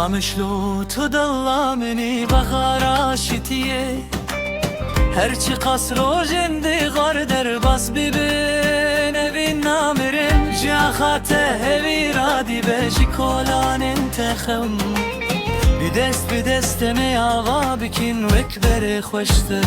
قامشلو تو دلا منی بخارا شتیه هرچی قصر و جندی غار در بس ببین اوین نامرم جاخاته هوی رادی بشی کولان انتخم بدست می آوا بکن وکبر خوشته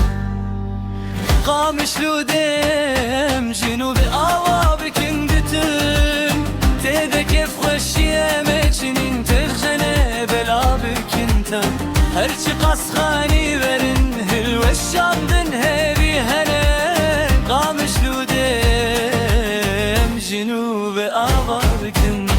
قامشلو دم جنوب آوا بکن دتم تیده کف خوشیه مچنین تخجنه بلا بکنتم هرچی قصخانی برن هلو شامدن هبی هنه قامشلو دم جنوب آوا بکن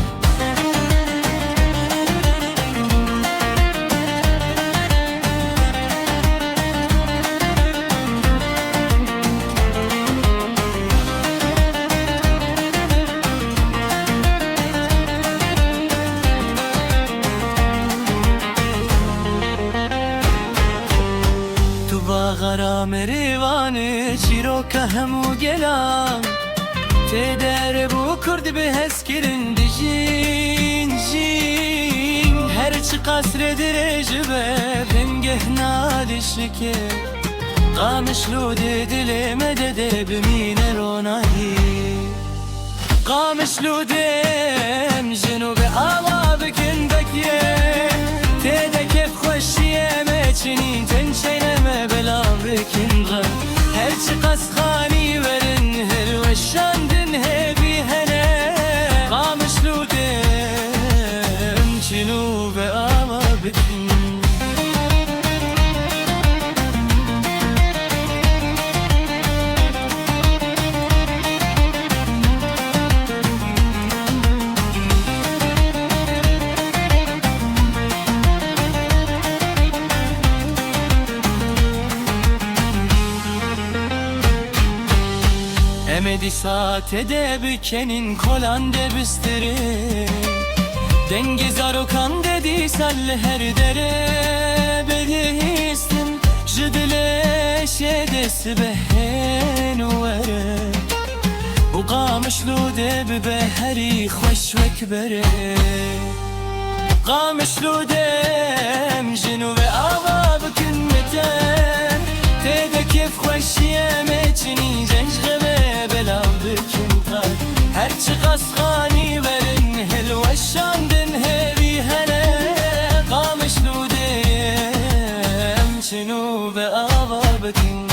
غرام ریوانه چیرو که همو گلام تدر بو کرد به هس کرند جین جین هرچی قصر درج به بنگه نادش که قامشلو دل مدد بمین رونایی قامشلو دم جنوب آوا بکن بکیه تده کف خوشیه مچنین تنشینه بکن غم هرچی قصخانی برن هلو شاندن هبی هنه قامشلو دم جنوب آوا بکن Emedi saate de bükenin kolan de büsteri Dengi zarukan dedi salle her dere Bedehistim jidile şedesi behen vere Bu qamışlu de bebeheri xoş vekbere Qamışlu dem jinu ve ava bükün meten Tede kef xoşiye meçini cenjgebe هرچی قصخانی برن هلو شاندن هبی هنه قامشلو دم جنوب آوا بکن